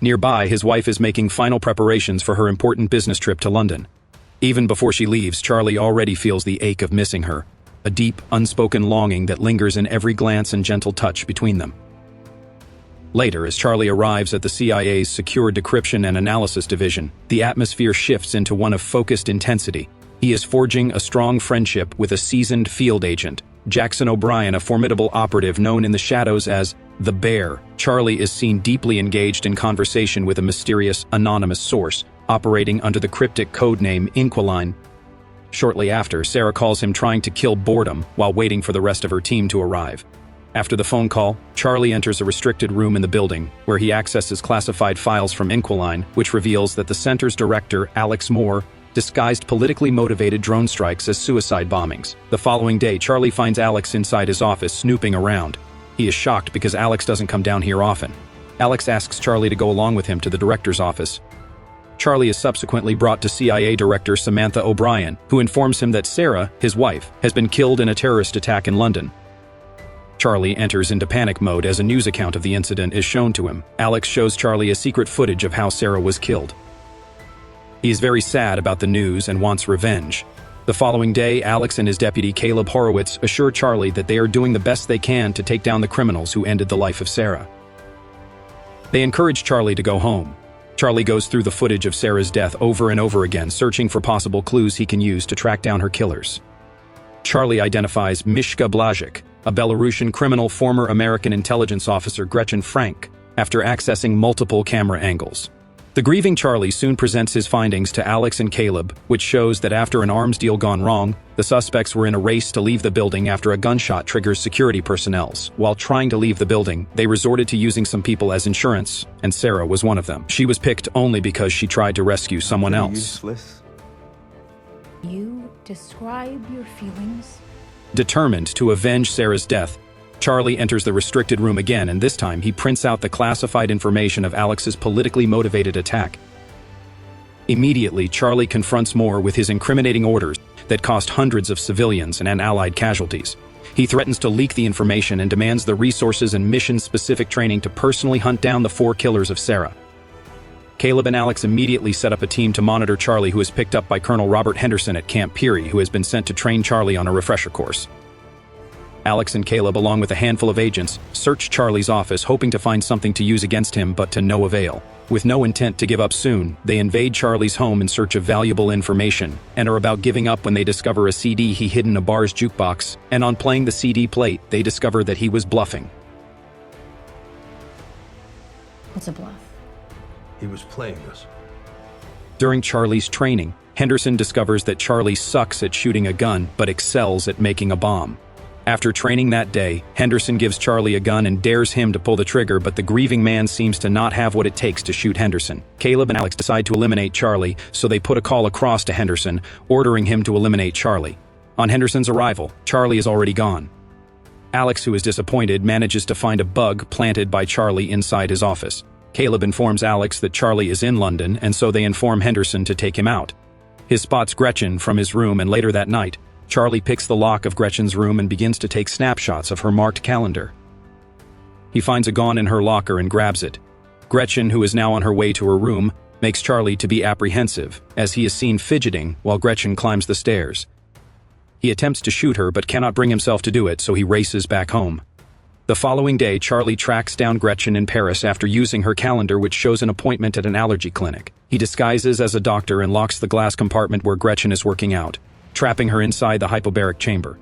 Nearby, his wife is making final preparations for her important business trip to London. Even before she leaves, Charlie already feels the ache of missing her, a deep, unspoken longing that lingers in every glance and gentle touch between them. Later, as Charlie arrives at the CIA's Secure Decryption and Analysis Division, the atmosphere shifts into one of focused intensity. He is forging a strong friendship with a seasoned field agent, Jackson O'Brien, a formidable operative known in the shadows as the Bear. Charlie is seen deeply engaged in conversation with a mysterious, anonymous source, operating under the cryptic codename Inquiline. Shortly after, Sarah calls him trying to kill boredom while waiting for the rest of her team to arrive. After the phone call, Charlie enters a restricted room in the building, where he accesses classified files from Inquiline, which reveals that the center's director, Alex Moore, disguised politically motivated drone strikes as suicide bombings. The following day, Charlie finds Alex inside his office snooping around. He is shocked because Alex doesn't come down here often. Alex asks Charlie to go along with him to the director's office. Charlie is subsequently brought to CIA Director Samantha O'Brien, who informs him that Sarah, his wife, has been killed in a terrorist attack in London. Charlie enters into panic mode as a news account of the incident is shown to him. Alex shows Charlie a secret footage of how Sarah was killed. He is very sad about the news and wants revenge. The following day, Alex and his deputy Caleb Horowitz assure Charlie that they are doing the best they can to take down the criminals who ended the life of Sarah. They encourage Charlie to go home. Charlie goes through the footage of Sarah's death over and over again, searching for possible clues he can use to track down her killers. Charlie identifies Mishka Blazek, a Belarusian criminal, former American intelligence officer Gretchen Frank, after accessing multiple camera angles. The grieving Charlie soon presents his findings to Alex and Caleb, which shows that after an arms deal gone wrong, the suspects were in a race to leave the building after a gunshot triggers security personnel. While trying to leave the building, they resorted to using some people as insurance, and Sarah was one of them. She was picked only because she tried to rescue someone else. Useless. You describe your feelings? Determined to avenge Sarah's death, Charlie enters the restricted room again, and this time he prints out the classified information of Alex's politically motivated attack. Immediately, Charlie confronts Moore with his incriminating orders that cost hundreds of civilians and allied casualties. He threatens to leak the information and demands the resources and mission-specific training to personally hunt down the 4 killers of Sarah. Caleb and Alex immediately set up a team to monitor Charlie, who is picked up by Colonel Robert Henderson at Camp Peary, who has been sent to train Charlie on a refresher course. Alex and Caleb, along with a handful of agents, search Charlie's office, hoping to find something to use against him, but to no avail. With no intent to give up soon, they invade Charlie's home in search of valuable information, and are about giving up when they discover a CD he hid in a bar's jukebox, and on playing the CD plate, they discover that he was bluffing. What's a bluff? He was playing us. During Charlie's training, Henderson discovers that Charlie sucks at shooting a gun, but excels at making a bomb. After training that day, Henderson gives Charlie a gun and dares him to pull the trigger, but the grieving man seems to not have what it takes to shoot Henderson. Caleb and Alex decide to eliminate Charlie, so they put a call across to Henderson, ordering him to eliminate Charlie. On Henderson's arrival, Charlie is already gone. Alex, who is disappointed, manages to find a bug planted by Charlie inside his office. Caleb informs Alex that Charlie is in London, and so they inform Henderson to take him out. He spots Gretchen from his room, and later that night, Charlie picks the lock of Gretchen's room and begins to take snapshots of her marked calendar. He finds a gun in her locker and grabs it. Gretchen, who is now on her way to her room, makes Charlie to be apprehensive, as he is seen fidgeting while Gretchen climbs the stairs. He attempts to shoot her but cannot bring himself to do it, so he races back home. The following day, Charlie tracks down Gretchen in Paris after using her calendar, which shows an appointment at an allergy clinic. He disguises as a doctor and locks the glass compartment where Gretchen is working out, trapping her inside the hypobaric chamber.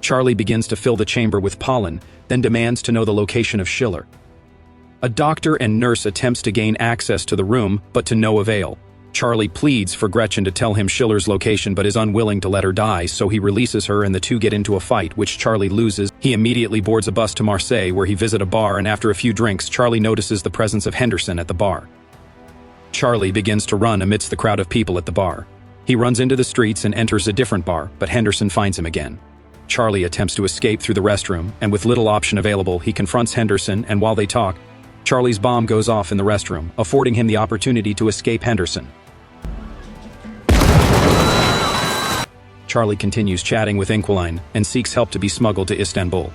Charlie begins to fill the chamber with pollen, then demands to know the location of Schiller. A doctor and nurse attempts to gain access to the room, but to no avail. Charlie pleads for Gretchen to tell him Schiller's location, but is unwilling to let her die, so he releases her and the two get into a fight, which Charlie loses. He immediately boards a bus to Marseille, where he visits a bar, and after a few drinks, Charlie notices the presence of Henderson at the bar. Charlie begins to run amidst the crowd of people at the bar. He runs into the streets and enters a different bar, but Henderson finds him again. Charlie attempts to escape through the restroom, and with little option available, he confronts Henderson, and while they talk, Charlie's bomb goes off in the restroom, affording him the opportunity to escape Henderson. Charlie continues chatting with Inquiline and seeks help to be smuggled to Istanbul.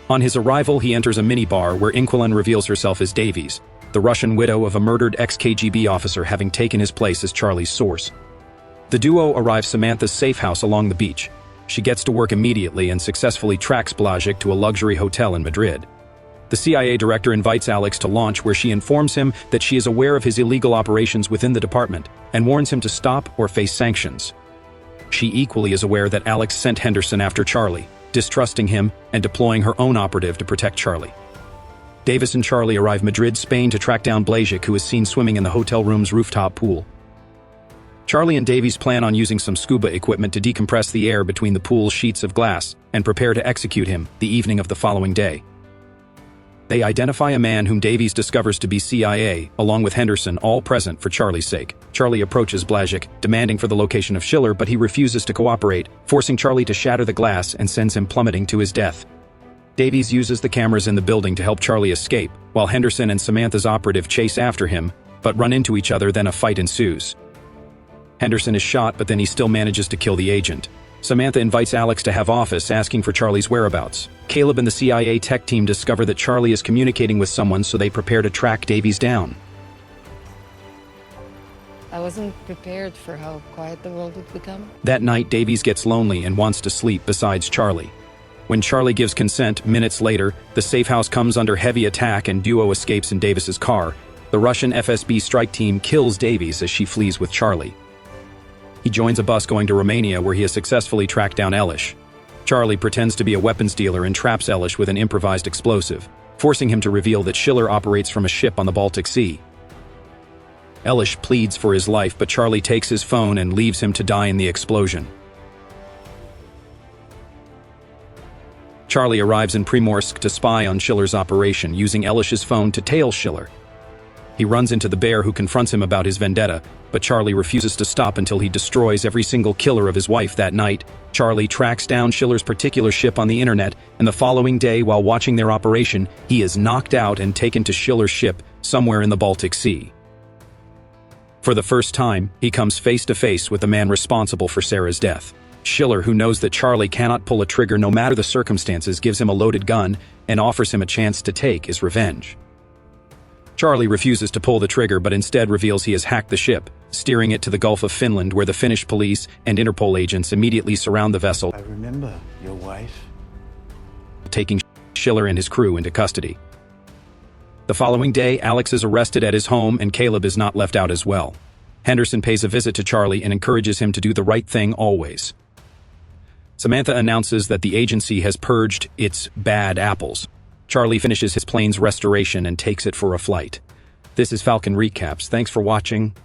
On his arrival, he enters a minibar where Inquilin reveals herself as Davies, the Russian widow of a murdered ex-KGB officer having taken his place as Charlie's source. The duo arrives Samantha's safe house along the beach. She gets to work immediately and successfully tracks Blažič to a luxury hotel in Madrid. The CIA director invites Alex to lunch, where she informs him that she is aware of his illegal operations within the department and warns him to stop or face sanctions. She equally is aware that Alex sent Henderson after Charlie, distrusting him and deploying her own operative to protect Charlie. Davis and Charlie arrive Madrid, Spain to track down Blažič, who is seen swimming in the hotel room's rooftop pool. Charlie and Davies plan on using some scuba equipment to decompress the air between the pool's sheets of glass and prepare to execute him the evening of the following day. They identify a man whom Davies discovers to be CIA, along with Henderson, all present for Charlie's sake. Charlie approaches Blažič, demanding for the location of Schiller, but he refuses to cooperate, forcing Charlie to shatter the glass and sends him plummeting to his death. Davies uses the cameras in the building to help Charlie escape, while Henderson and Samantha's operative chase after him, but run into each other. Then a fight ensues. Henderson is shot, but then he still manages to kill the agent. Samantha invites Alex to have office, asking for Charlie's whereabouts. Caleb and the CIA tech team discover that Charlie is communicating with someone, so they prepare to track Davies down. I wasn't prepared for how quiet the world would become. That night, Davies gets lonely and wants to sleep besides Charlie. When Charlie gives consent, minutes later, the safe house comes under heavy attack and duo escapes in Davis's car. The Russian FSB strike team kills Davies as she flees with Charlie. He joins a bus going to Romania, where he has successfully tracked down Elish. Charlie pretends to be a weapons dealer and traps Elish with an improvised explosive, forcing him to reveal that Schiller operates from a ship on the Baltic Sea. Elish pleads for his life, but Charlie takes his phone and leaves him to die in the explosion. Charlie arrives in Primorsk to spy on Schiller's operation, using Elish's phone to tail Schiller. He runs into the bear, who confronts him about his vendetta, but Charlie refuses to stop until he destroys every single killer of his wife. That night, Charlie tracks down Schiller's particular ship on the internet, and the following day, while watching their operation, he is knocked out and taken to Schiller's ship somewhere in the Baltic Sea. For the first time, he comes face to face with the man responsible for Sarah's death. Schiller, who knows that Charlie cannot pull a trigger no matter the circumstances, gives him a loaded gun and offers him a chance to take his revenge. Charlie refuses to pull the trigger, but instead reveals he has hacked the ship, steering it to the Gulf of Finland, where the Finnish police and Interpol agents immediately surround the vessel. I remember your wife. Taking Schiller and his crew into custody. The following day, Alex is arrested at his home, and Caleb is not left out as well. Henderson pays a visit to Charlie and encourages him to do the right thing always. Samantha announces that the agency has purged its bad apples. Charlie finishes his plane's restoration and takes it for a flight. This is Falcon Recaps. Thanks for watching.